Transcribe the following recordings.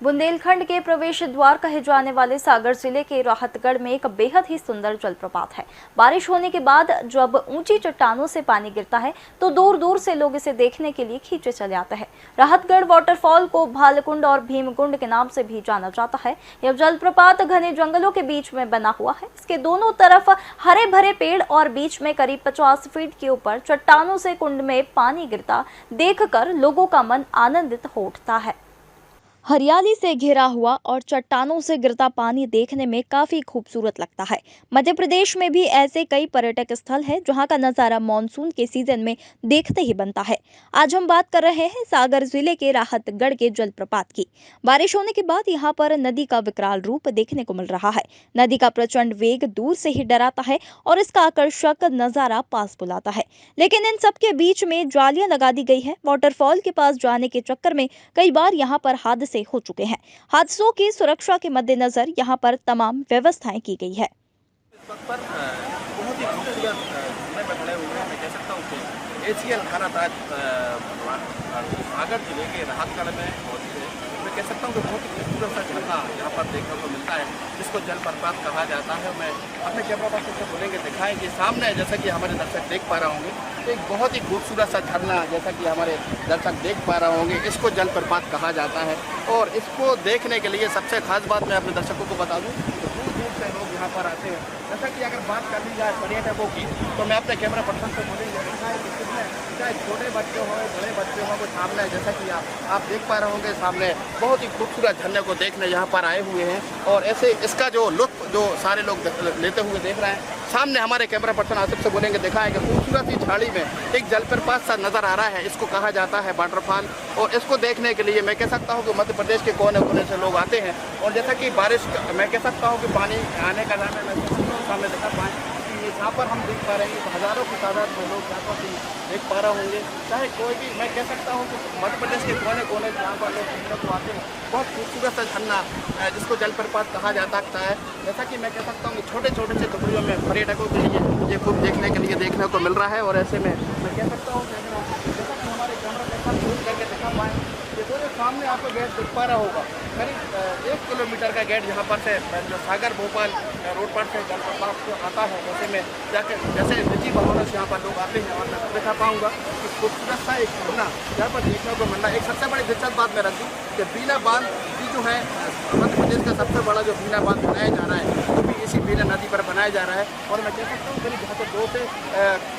बुंदेलखंड के प्रवेश द्वार कहे जाने वाले सागर जिले के राहतगढ़ में एक बेहद ही सुंदर जलप्रपात है। बारिश होने के बाद जब ऊंची चट्टानों से पानी गिरता है तो दूर दूर से लोग इसे देखने के लिए खींचे चले आते हैं। राहतगढ़ वाटरफॉल को भालकुंड और भीमकुंड के नाम से भी जाना जाता है। यह जलप्रपात घने जंगलों के बीच में बना हुआ है। इसके दोनों तरफ हरे भरे पेड़ और बीच में करीब 50 फीट के ऊपर चट्टानों से कुंड में पानी गिरता देखकर लोगों का मन आनंदित हो उठता है। हरियाली से घिरा हुआ और चट्टानों से गिरता पानी देखने में काफी खूबसूरत लगता है। मध्य प्रदेश में भी ऐसे कई पर्यटक स्थल हैं जहां का नजारा मानसून के सीजन में देखते ही बनता है। आज हम बात कर रहे हैं सागर जिले के राहतगढ़ के जलप्रपात की। बारिश होने के बाद यहां पर नदी का विकराल रूप देखने को मिल रहा है। नदी का प्रचंड वेग दूर से ही डराता है और इसका आकर्षक नजारा पास बुलाता है। लेकिन इन सब के बीच में जालियां लगा दी गई है। वाटरफॉल के पास जाने के चक्कर में कई बार यहाँ पर हादसे हो चुके हैं। हादसों की सुरक्षा के मद्देनजर यहाँ पर तमाम व्यवस्थाएं की गई है। इस वक्त पर बहुत ही खूबसूरत समय में खड़े हुए हैं। मैं कह सकता हूँ कि एशियन खाना ताज सागर जिले के राहतगढ़ में मौजूद है। मैं कह सकता हूँ कि बहुत ही खूबसूरत सा झरना यहाँ पर देखने को मिलता है, जिसको जलप्रपात कहा जाता है। मैं अपने कैमरा पर्सन से बोलेंगे, दिखाएंगे सामने, जैसा कि हमारे दर्शक देख पा रहे होंगे, एक बहुत ही खूबसूरत सा झरना जैसा कि हमारे दर्शक देख पा रहे होंगे, इसको जलप्रपात कहा जाता है। और इसको देखने के लिए सबसे खास बात मैं अपने दर्शकों को बता दूं, दूर दूर से लोग यहाँ पर आते हैं। जैसा कि अगर बात कर ली जाए पर्यटकों की, तो मैं अपने कैमरा पर्सन से बोलेंगे, चाहे छोटे बच्चे हों बड़े बच्चे हों, वो सामने जैसा कि आप देख पा रहे होंगे, सामने बहुत ही खूबसूरत झरने को देखने यहाँ पर आए हुए हैं। और ऐसे इसका जो लुत्फ जो सारे लोग लेते हुए देख रहे हैं, सामने हमारे कैमरा पर्सन आसिफ से बोलेंगे, दिखाएंगे खूबसूरत सी झाड़ी में एक जलप्रपात सा नजर आ रहा है। इसको कहा जाता है वाटरफॉल। और इसको देखने के लिए मैं कह सकता हूँ कि मध्य प्रदेश के कोने कोने से लोग आते हैं। और जैसा कि बारिश मैं कह सकता हूँ कि पानी आने का नाम है, सामने दिखा पाएँ यहाँ पर हम देख पा रहे हैं हज़ारों की तादाद में लोग यहाँ पर देख पा रहे होंगे। चाहे कोई भी, मैं कह सकता हूँ कि मध्य प्रदेश के कोने कोने जहाँ पर लोग घूमने को आते हैं। बहुत खूबसूरत सा झरना जिसको जलप्रपात कहा जाता है। जैसा कि मैं कह सकता हूँ कि छोटे छोटे से टुकड़ियों में पर्यटकों के लिए ये खूब देखने के लिए देखने को मिल रहा है। और ऐसे में मैं कह सकता हूँ जैसा कि हमारे कैमरा के साथ शूट करके दिखा पाएँ, ये जो सामने आपको गेट दिख पा रहा होगा, करीब 1 किलोमीटर का गेट यहाँ पर से जो सागर भोपाल रोड पर से जलप्रपात आता है। वैसे में जाकर जैसे निजी वाहनों से यहाँ पर लोग आते हैं। और मैं दिखा पाऊँगा कि खूबसूरत सा एक झरना यहाँ पर देखने को मिल रहा है। एक सबसे बड़ी दिलचस्प बात मैं रख दूँ कि बीना बांध भी जो है मध्य प्रदेश का सबसे बड़ा जो बीना बांध बनाया जा रहा है, वो भी इसी बीना नदी पर बनाया जा रहा है। और मैं कह सकता हूँ करीब यहाँ से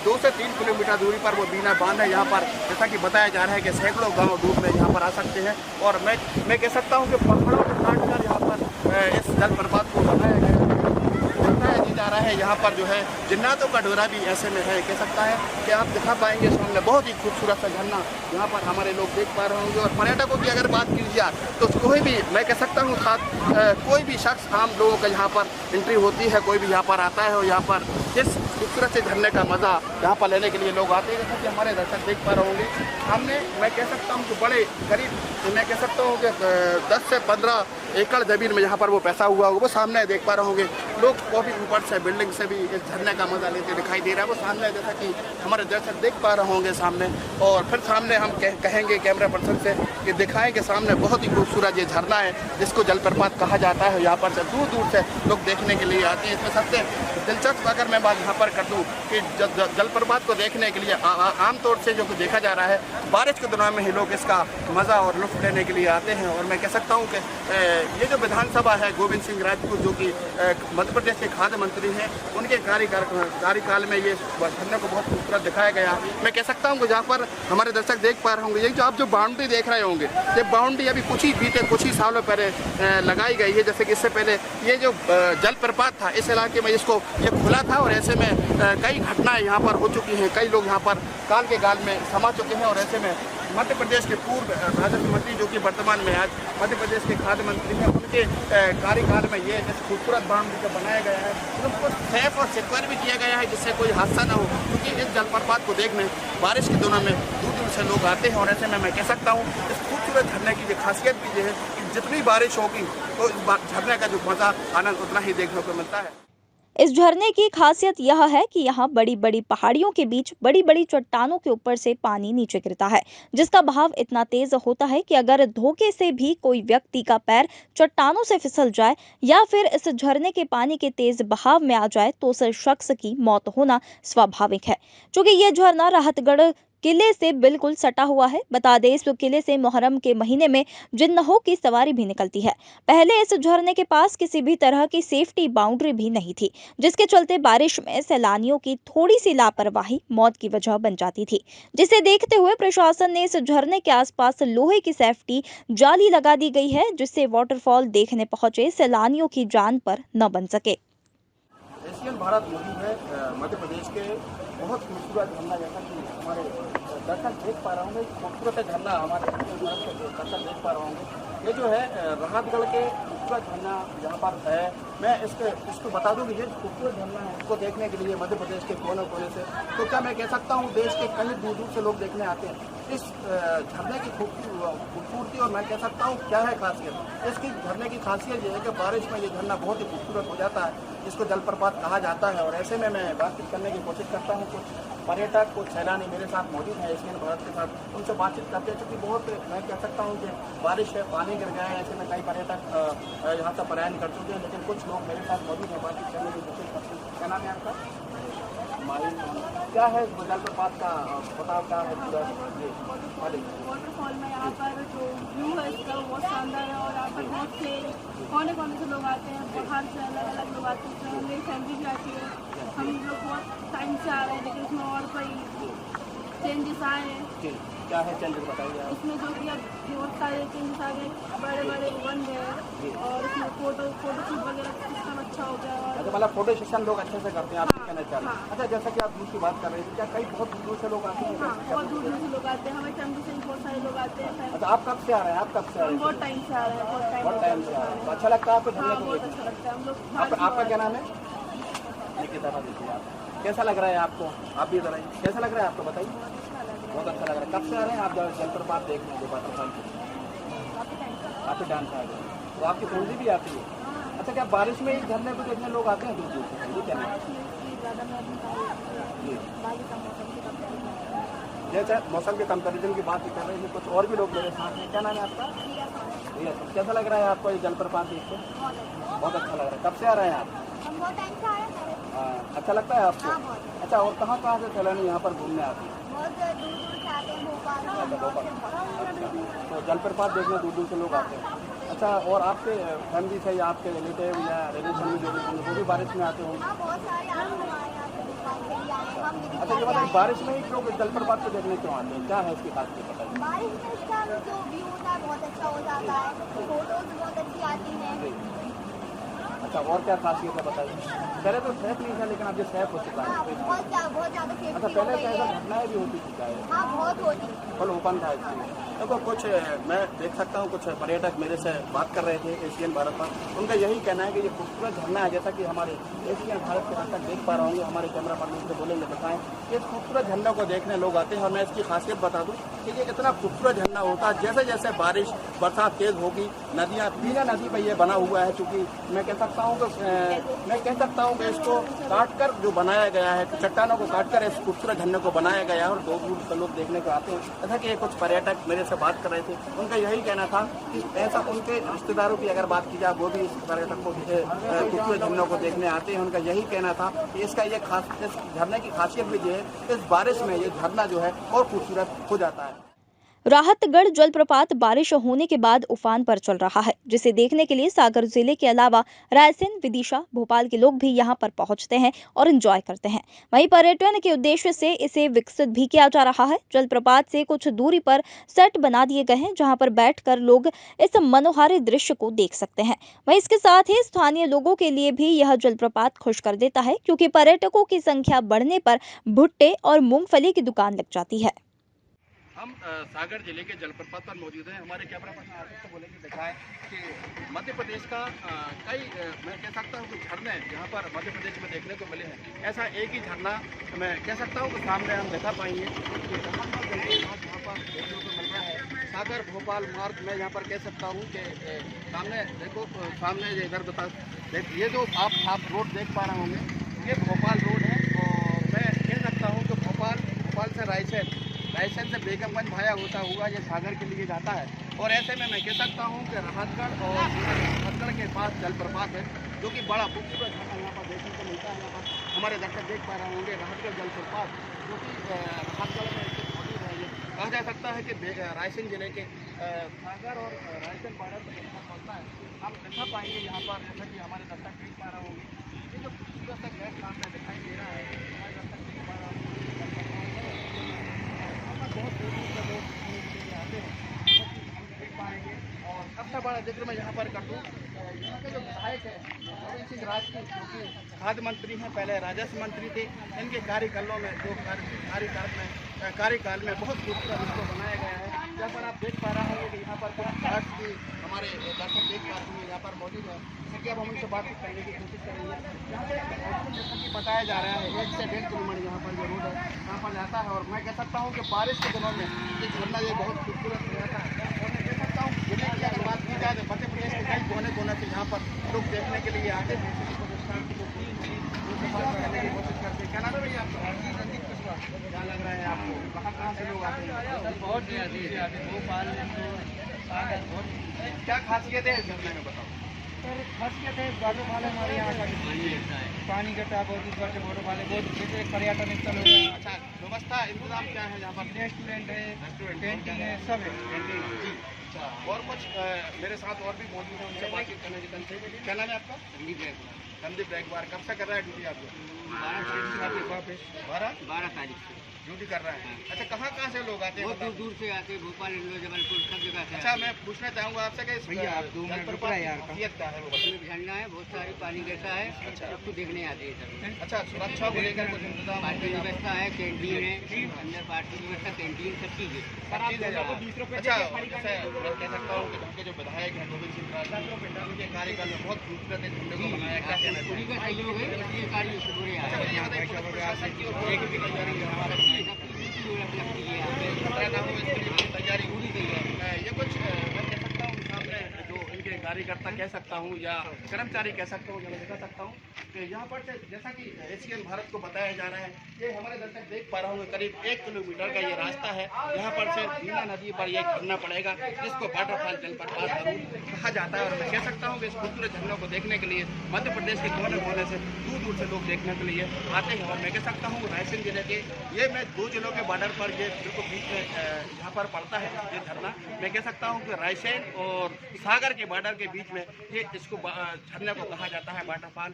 2 से 3 किलोमीटर दूरी पर वो बीना बांध है। यहाँ पर जैसा कि बताया जा रहा है कि सैकड़ों गाँव डूब में यहाँ पर आ सकते हैं। और मैं कह सकता हूँ कि पहाड़ों को काट कर यहाँ पर इस जलप्रपात को बनाया गया जा रहा है। यहाँ पर जो है जिन्नातों का डोरा भी ऐसे में है। कह सकता है कि आप दिखा पाएंगे सामने बहुत ही खूबसूरत सा झरना यहाँ पर हमारे लोग देख पा रहे होंगे। और पर्यटकों की अगर बात की जाए तो कोई भी, मैं कह सकता हूँ कोई भी शख्स, आम लोगों का यहाँ पर एंट्री होती है, कोई भी यहाँ पर आता है और यहाँ पर इस खूबसूरत से झरने का मज़ा यहाँ पर लेने के लिए लोग आते हैं। जैसा कि हमारे दर्शक देख पा रहे होंगे सामने, मैं कह सकता हूँ कि बड़े करीब मैं कह सकता हूँ कि 10 से 15 एकड़ ज़मीन में यहाँ पर वो पैसा हुआ होगा, वो सामने देख पा रहे होंगे। लोग काफ़ी ऊपर से बिल्डिंग से भी इस झरने का मज़ा लेते दिखाई दे रहा है। वो सामने जैसा कि हमारे दर्शक देख पा रहे होंगे सामने। और फिर सामने हम कहेंगे कैमरा पर्सन से कि दिखाएंगे सामने बहुत ही खूबसूरत ये झरना है, जिसको जलप्रपात कहा जाता है। यहाँ पर से दूर दूर से लोग देखने के लिए आते हैं। इसमें सबसे दिलचस्प अगर मैं बात यहाँ पर कर दूँ कि जलप्रपात को देखने के लिए आमतौर से जो देखा जा रहा है, बारिश के दिनों में ही लोग इसका मज़ा और लुत्फ लेने के लिए आते हैं। और मैं कह सकता हूँ कि ये जो विधानसभा है, गोविंद सिंह राजपूत जो कि मध्य प्रदेश के खाद्य मंत्री हैं, उनके कार्यकाल में ये झरने को बहुत खूबसूरत दिखाया गया। मैं कह सकता हूँ कि जहाँ पर हमारे दर्शक देख पा रहे होंगे, ये जो आप जो बाउंड्री देख रहे होंगे, ये बाउंड्री अभी कुछ ही सालों पहले लगाई गई है। जैसे कि इससे पहले ये जो जलप्रपात था इस इलाके में, इसको ये खुला था। और ऐसे में कई घटनाएं यहाँ पर हो चुकी हैं, कई लोग यहाँ पर काल के गाल में समा चुके हैं। और ऐसे में मध्य प्रदेश के पूर्व राजस्व मंत्री जो कि वर्तमान में आज मध्य प्रदेश के खाद्य मंत्री हैं, उनके कार्यकाल में ये जिस खूबसूरत बाउंड्री को बनाया गया है, उनको सेफ और सिक्योर भी किया गया है, जिससे कोई हादसा न हो। क्योंकि इस जलप्रपात को देखने बारिश के दिनों में दूर दूर से लोग आते हैं। और ऐसे में मैं कह सकता हूँ इस खूबसूरत झरने की जो खासियत भी ये है कि जितनी बारिश होगी तो इस झरने का जो मज़ा, आनंद उतना ही देखने को मिलता है। इस झरने की खासियत यह है कि यहाँ बड़ी बड़ी पहाड़ियों के बीच बड़ी बड़ी चट्टानों के ऊपर से पानी नीचे गिरता है, जिसका बहाव इतना तेज होता है कि अगर धोखे से भी कोई व्यक्ति का पैर चट्टानों से फिसल जाए या फिर इस झरने के पानी के तेज बहाव में आ जाए तो उस शख्स की मौत होना स्वाभाविक है। क्योंकि यह झरना राहतगढ़ किले से बिल्कुल सटा हुआ है। बता दें, इस किले से मुहर्रम के महीने में जिन्नहों की सवारी भी निकलती है। पहले इस झरने के पास किसी भी तरह की सेफ्टी बाउंड्री भी नहीं थी, जिसके चलते बारिश में सैलानियों की थोड़ी सी लापरवाही मौत की वजह बन जाती थी, जिसे देखते हुए प्रशासन ने इस झरने के आसपास लोहे की सेफ्टी जाली लगा दी गई है, जिससे वाटरफॉल देखने पहुंचे सैलानियों की जान पर न बन सके। एशियन भारत मौजूद है मध्य प्रदेश के बहुत खूबसूरत झरना, जैसा कि हमारे दर्शक देख पा रहे होंगे। खूबसूरत झरना हमारे दर्शक देख पा रहे होंगे। ये जो है राहतगढ़ के खूबसूरत झरना यहाँ पर है। मैं इसको बता दूँ कि ये खूबसूरत झरना है, इसको देखने के लिए मध्य प्रदेश के कोने कोने से, तो क्या मैं कह सकता हूँ देश के कई दूर दूर से लोग देखने आते हैं इस झरने की खूबसूरती। और मैं कह सकता हूँ क्या है खासियत इसकी झरने की खासियत ये है कि बारिश में ये झरना बहुत ही खूबसूरत हो जाता है, इसको जलप्रपात कहा जाता है। और ऐसे में मैं बातचीत करने की कोशिश करता हूँ, कुछ पर्यटक कुछ सैलानी मेरे साथ मौजूद हैं एशियन भारत के साथ, उनसे बातचीत करते हैं। क्योंकि बहुत मैं कह सकता हूँ कि बारिश है, पानी गिर गया है, ऐसे में कई पर्यटक यहाँ से पलायन कर चुके हैं, लेकिन कुछ लोग मेरे साथ मौजूद हैं, बातचीत करने की कोशिश करते हैं। क्या नाम है आपका? क्या है जलप्रपात का बताओ, क्या है वाटरफॉल में यहाँ पर जो व्यू है इसका बहुत शानदार है। और यहाँ पर बहुत से कोने कोने से लोग आते हैं, बाहर से अलग अलग लोग आते हैं। मेरी फैमिली भी आती है, हम लोग बहुत टाइम से आ रहे हैं, लेकिन इसमें और कोई चेंजेस आए हैं। क्या है चेंजेस बताइए आप? इसमें जो कि अब बहुत सारे चेंजेस आ गए, बड़े बड़े बन गए और इसमें फोटोशूट वगैरह सिस्टम अच्छा हो गया। और अच्छा, मतलब फोटो सेशन लोग अच्छे से करते हैं, आप कहना चाह रहे हैं। अच्छा, जैसा कि आप दूर की बात कर रहे हैं, क्या कई बहुत दूर से लोग आते हैं? हाँ, बहुत दूर दूर से लोग आते हैं, हमारे फैमिली से बहुत सारे लोग आते हैं। अच्छा, आप कब से आ रहे हैं? आप कब से आ रहे हैं? बहुत टाइम से आ रहे हैं, बहुत टाइम से आ रहे हैं। तो अच्छा लगता है आपको झरने को? बहुत अच्छा लगता है। हम लोग आपका क्या नाम है? देखिए आप, कैसा लग रहा है आपको? आप भी बताइए, कैसा लग रहा है आपको, बताइए। बहुत अच्छा लग रहा है। कब से आ रहे हैं आप जलप्रपात देखने के वाटरफॉल? काफी टाइम से आ गए, तो आपकी फैमिली भी आती है? अच्छा, क्या बारिश में इस झरने को देखने लोग आते हैं दूर दूर से? ये क्या है? जैसे मौसम के कंपैरिजन की बात कर रहे हैं, कुछ और भी लोग मेरे साथ हैं। क्या नाम है आपका? कैसा लग रहा है आपको ये जलप्रपात देख के? बहुत अच्छा लग रहा है। कब से आ रहे हैं आप? अच्छा लगता है आपको? अच्छा, और कहाँ कहाँ से सैलानी यहाँ पर घूमने आते हैं? तो जलप्रपात देखने दूर दूर से लोग आते हैं। अच्छा, और आपके फैमिली से या आपके रिलेटिव या रिलेशन में जो भी बारिश में आते होंगे? अच्छा, ये बताइए, बारिश में ही लोग जलप्रपात को देखने क्यों आते हैं? क्या है इसकी खासियत बताइए। बारिश में इसका जो व्यू होता है बहुत अच्छा हो जाता है, फोटोज बहुत अच्छी आती हैं। अच्छा, और क्या खासियत है बताइए। पहले तो सेफ नहीं था, लेकिन अब ये सेफ हो चुका है। बहुत ज़्यादा सेफ्टी अच्छा, हो पहले गई क्या है। घटनाएं भी होती थी? हाँ, बहुत होती। फुल ओपन था इसलिए। देखो, कुछ मैं देख सकता हूँ, कुछ पर्यटक मेरे से बात कर रहे थे एशियन भारत पर। उनका यही कहना है कि ये खूबसूरत झरना है, जैसा कि हमारे एशियन भारत के दर्शक देख पा रहा हूँ, हमारे कैमरा पर्सन से बोलेंगे, बताएं। इस खूबसूरत झरने को देखने लोग आते हैं। और मैं इसकी खासियत बता दूँ कि ये इतना खूबसूरत झरना होता है, जैसे जैसे बारिश बरसात तेज होगी, नदियाँ बीना नदी पर यह बना हुआ है। चूँकि मैं कह सकता हूँ कि इसको काट कर जो बनाया गया है, चट्टानों को काट कर इस खूबसूरत झरने को बनाया गया है, और दूर दूर से लोग देखने को आते हैं। जैसा कि कुछ पर्यटक मेरे से बात कर रहे थे, उनका यही कहना था कि ऐसा उनके रिश्तेदारों की अगर बात की जाए, वो भी इस पर्यटक को खूबसूरत झरनों को देखने आते हैं। उनका यही कहना था कि इसका ये खास इस झरने की खासियत भी ये है, इस बारिश में ये झरना जो है और खूबसूरत हो जाता है। राहतगढ़ जलप्रपात बारिश होने के बाद उफान पर चल रहा है, जिसे देखने के लिए सागर जिले के अलावा रायसेन, विदिशा, भोपाल के लोग भी यहां पर पहुंचते हैं और एंजॉय करते हैं। वहीं पर्यटन के उद्देश्य से इसे विकसित भी किया जा रहा है। जलप्रपात से कुछ दूरी पर सेट बना दिए गए हैं, जहां पर बैठकर लोग इस मनोहारी दृश्य को देख सकते हैं। वहीं इसके साथ ही स्थानीय लोगों के लिए भी यह जलप्रपात खुश कर देता है, क्योंकि पर्यटकों की संख्या बढ़ने पर भुट्टे और मूंगफली की दुकान लग जाती है। हम सागर जिले के जलप्रपात पर मौजूद हैं। हमारे कैमरा पर्सन आर्टिस्ट को बोलेंगे दिखाएं कि मध्य प्रदेश का कई मैं कह सकता हूँ कि झरने यहाँ पर मध्य प्रदेश में देखने को मिले हैं। ऐसा एक ही झरना मैं कह सकता हूँ कि सामने हम दिखा पाएंगे कि जहाँ पर देखने को मिल रहा है सागर भोपाल मार्ग में यहाँ पर कह सकता हूँ कि सामने देखो, सामने इधर बता, ये जो आप रोड देख पा रहे होंगे, ये भोपाल रोड है। और मैं कह सकता हूँ कि भोपाल से रायसेन से बेगमगंज भाया होता हुआ ये सागर के लिए जाता है। और ऐसे में मैं कह सकता हूँ कि राहतगढ़ के पास जलप्रपात है, जो कि बड़ा खूबसूरत यहाँ पर देखने को मिलता है। यहाँ पर हमारे दर्शक देख पा रहे होंगे राहतगढ़ जलप्रपात, जो कि राहतगढ़ में मौजूद है। ये कहा जा सकता है कि रायसेन जिले के सागर और रायसेन बॉर्डर पर पहुँचता है। हम देखा पाएंगे यहाँ पर, जैसा कि हमारे दर्शक देख पा रहे होंगे, ये जो खूबसूरत सा गेट सामने दिखाई दे रहा है, हमारे दर्शक देख पा रहे होंगे, बहुत दूर दूर से लोग आते हैं, देख पाएंगे। और सबसे बड़ा जिक्र मैं यहाँ पर कर दूँ, यहाँ के जो विधायक है गोविंद सिंह राजपूत, जो कि खाद्य मंत्री हैं, पहले राजस्व मंत्री थे, इनके कार्यकालों में जो कार्यकाल में बहुत खूबसूरत इसको बनाया गया है। यहाँ पर आप देख पा रहे होंगे कि यहाँ पर कुछ घाट की हमारे दर्शक देख पा रहे हैं यहाँ पर मौजूद है, जैसे कि अब हम उनसे बातचीत करने की कोशिश करेंगे। यहाँ पे जैसा कि बताया जा रहा है 1 से 1.5 किलोमीटर यहाँ पर जो रोड है यहाँ पर जाता है। और मैं कह सकता हूँ कि बारिश के दिनों में ये झरना ये बहुत खूबसूरत हो जाता है। और मैं कह सकता हूँ जिले की अगर बात की जाए तो मध्य प्रदेश के कई कोने से यहाँ पर लोग देखने के लिए आते हैं, करने की कोशिश करते हैं। क्या नाम है भैया आपका? क्या लग रहा है आपको, कहाँ से लोग आते हैं? बहुत भोपाल क्या खासियत है इस झरने में, बताओ सर। खासियत है वाटरफॉल हमारे यहाँ का पानी गिरता है बहुत ऊपर से, वाटरफॉल है बहुत, जैसे पर्यटन स्थल हो गया। अच्छा, व्यवस्था इंतजाम क्या है यहाँ पर? रेस्टोरेंट है, कैंटीन है, सब है। अच्छा, और कुछ मेरे साथ और भी मौजूद है, उनसे बातचीत करने की तंत्र। क्या नाम है आपका? संदीप ब्रैगवार। कब से कर रहा है ड्यूटी आपको? 12 तारीख से ड्यूटी कर रहा है। अच्छा, कहाँ से लोग आते हैं? बहुत दूर से आते हैं, भोपाल, इंदौर, जबलपुर, सब जगह से। अच्छा, मैं पूछना चाहूँगा आपसे कि भैया आप 2 मिनट रुक रहे यार, खासियत क्या है वो बताइए। झरना है, बहुत सारे पानी गिरता है, सबको देखने आते हैं सब। अच्छा, सुरक्षा को लेकर कुछ इंतजाम? पार्टी व्यवस्था है, कैंटीन है, अंदर पार्टी व्यवस्था, कैंटीन, सब चीज़ है। अच्छा, जैसे मैं कह सकता हूँ कि उनके जो विधायक हैं गोविंद सिंह राजपूत, उनके कार्यकाल में बहुत खूबसूरत एक झंडे को बनाया गया। क्या कहना चाहिए? उन्हीं का सहयोग है, इसलिए कार्य शुरू हो रहा है। अच्छा, मुझे ये बताइए, पुलिस प्रशासन की ओर से भी तैयारी यहाँ पर की है? तैयारी पूरी तैयारी। ये कुछ मैं कह सकता हूँ सामने जो इनके कार्यकर्ता कह सकता हूँ या कर्मचारी कह सकता हूँ, या मैं बता सकता हूँ कि यहाँ पर से जैसा कि एशियन भारत को बताया जा रहा है, ये हमारे दर्शक देख पा रहा हूँ करीब 1 किलोमीटर का ये रास्ता है। यहाँ पर से बीना नदी पर ये झरना पड़ेगा, जिसको वाटरफॉल जलप्रपात जरूर कहा जाता है। और मैं कह सकता हूँ कि इस खूबसूरत झरनों को देखने के लिए मध्य प्रदेश के कोने से दूर से लोग देखने के लिए आते हैं। और मैं कह सकता हूँ रायसेन जिले के ये मैं 2 जिलों के बॉर्डर पर ये बिल्कुल बीच में यहाँ पर पड़ता है ये झरना। मैं कह सकता हूँ कि रायसेन और सागर के बॉर्डर के बीच में ये इसको झरने को कहा जाता है वाटरफॉल।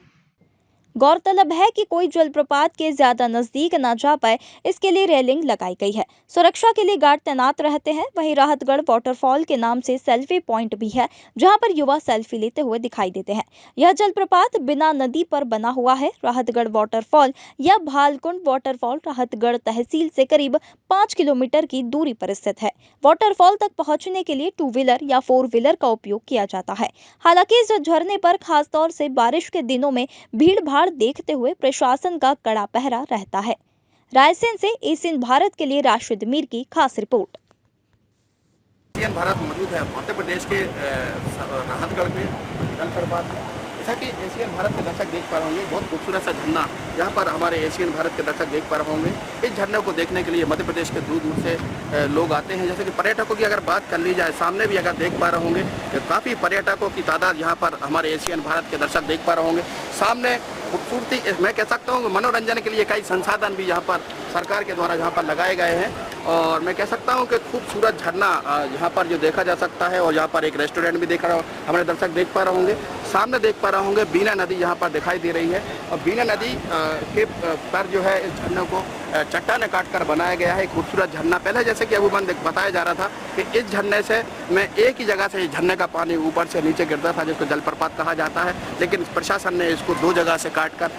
गौरतलब है कि कोई जलप्रपात के ज्यादा नजदीक न जा पाए, इसके लिए रेलिंग लगाई गई है। सुरक्षा के लिए गार्ड तैनात रहते हैं। वहीं राहतगढ़ वाटरफॉल के नाम से सेल्फी पॉइंट भी है, जहां पर युवा सेल्फी लेते हुए दिखाई देते हैं। यह जलप्रपात बिना नदी पर बना हुआ है। राहतगढ़ वाटरफॉल या भालकुंड वाटरफॉल राहतगढ़ तहसील से करीब 5 किलोमीटर की दूरी पर स्थित है। वाटरफॉल तक पहुंचने के लिए 2 व्हीलर या 4 व्हीलर का उपयोग किया जाता है। हालांकि इस झरने पर खासतौर से बारिश के दिनों में भीड़ देखते हुए प्रशासन का कड़ा पहरा रहता है। रायसेन से एशियन भारत के लिए राशिद मीर की खास रिपोर्ट। एशियन भारत मौजूद है मध्य प्रदेश के राहतगढ़ में जलप्रपात में। जैसा कि एशियन भारत के दर्शक देख पा रहे होंगे, बहुत खूबसूरत सा झरना यहाँ पर हमारे एशियन भारत के दर्शक देख पा रहे होंगे। इस झरने को देखने के लिए मध्य प्रदेश के दूर दूर से लोग आते हैं। जैसे कि पर्यटकों की अगर बात कर ली जाए, सामने भी अगर देख पा रहे होंगे काफ़ी पर्यटकों की तादाद यहाँ पर हमारे एशियन भारत के दर्शक देख पा रहे होंगे। सामने खूबसूरती, मैं कह सकता हूँ मनोरंजन के लिए कई संसाधन भी यहाँ पर सरकार के द्वारा यहाँ पर लगाए गए हैं। और मैं कह सकता हूँ कि खूबसूरत झरना यहाँ पर जो देखा जा सकता है। और यहाँ पर एक रेस्टोरेंट भी देख रहा हमारे दर्शक देख पा रहे होंगे। सामने देख पा रहे होंगे बीना नदी यहाँ पर दिखाई दे रही है। और बीना नदी के पर जो है इस झरने को चट्टाने काट कर बनाया गया है। खूबसूरत झरना, पहले जैसे कि अबूबन बताया जा रहा था कि इस झरने से मैं एक ही जगह से झरने का पानी ऊपर से नीचे गिरता था, जिसको जलप्रपात कहा जाता है। लेकिन प्रशासन ने इसको 2 जगह से काटकर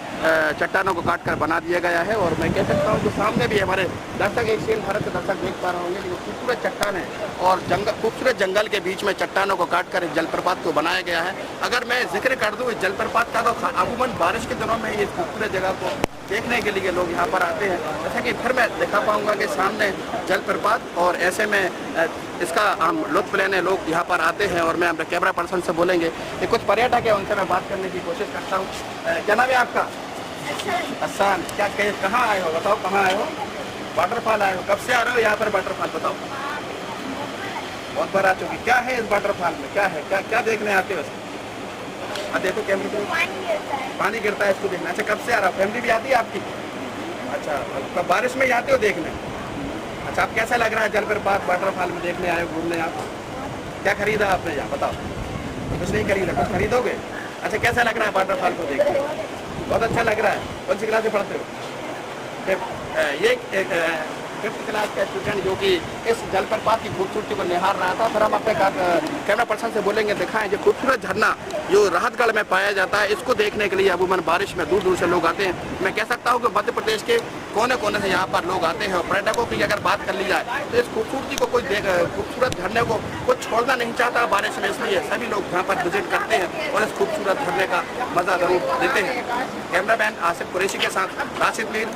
चट्टानों को काटकर बना दिया गया है। और मैं कह सकता हूँ कि सामने भी हमारे दर्शक एशियन भारत के दर्शक देख पा रहे होंगे कि खूबसूरत चट्टान है और खूबसूरत जंगल के बीच में चट्टानों को काटकर इस जलप्रपात को बनाया गया है। अगर मैं जिक्र कर दूँ इस जलप्रपात का, तो अमूमन बारिश के दिनों में ये खूबसूरत जगह को देखने के लिए लोग यहाँ पर आते हैं। जैसा कि फिर मैं दिखा पाऊँगा कि सामने जलप्रपात, और ऐसे में इसका हम लुत्फ लेने लोग यहाँ पर आते हैं। और मैं अपने कैमरा पर्सन से बोलेंगे कि कुछ पर्यटक है, उनसे मैं बात करने की कोशिश करता हूँ। क्या नाम है आपका? हसन। क्या कहाँ आए हो, बताओ कहाँ आए हो? वाटरफॉल आए हो। कब से आ रहे हो यहाँ पर वाटरफॉल, बताओ? बहुत बार आ चुकी। क्या है इस वाटरफॉल में, क्या है, क्या क्या देखने आते हो? देखो कैमरे पे पानी गिरता है, इसको देखना। अच्छा, कब से आ रहा हो? फैमिली भी आती है आपकी? अच्छा, कब बारिश में ही आते हो देखने? अच्छा, आप कैसा लग रहा है जलप्रपात वाटरफॉल में देखने आए हो, घूमने? आप क्या खरीदा आपने यहाँ, बताओ? कुछ नहीं खरीदा, कुछ खरीदोगे? अच्छा, कैसा लग रहा है वाटरफॉल को देखते? बहुत अच्छा लग रहा है। कौन सी क्लास में पढ़ते हो? ये फिफ्थ क्लास का स्टूडेंट जो कि इस जलप्रपात की खूबसूरती को निहार रहा था। फिर हम अपने कैमरा पर्सन से बोलेंगे, दिखाएं जो खूबसूरत झरना जो राहतगढ़ में पाया जाता है, इसको देखने के लिए अमूमन बारिश में दूर दूर से लोग आते हैं। मैं कह सकता हूँ कि मध्य प्रदेश के कोने कोने से यहाँ पर लोग आते हैं। और पर्यटकों की अगर बात कर ली जाए तो इस खूबसूरती को खूबसूरत झरने को कोई छोड़ना नहीं चाहता बारिश में, इसलिए सभी लोग यहाँ पर विजिट करते हैं और इस खूबसूरत झरने का मजा जरूर लेते हैं। कैमरामैन आसिफ कुरैशी के साथ राशिद मीर,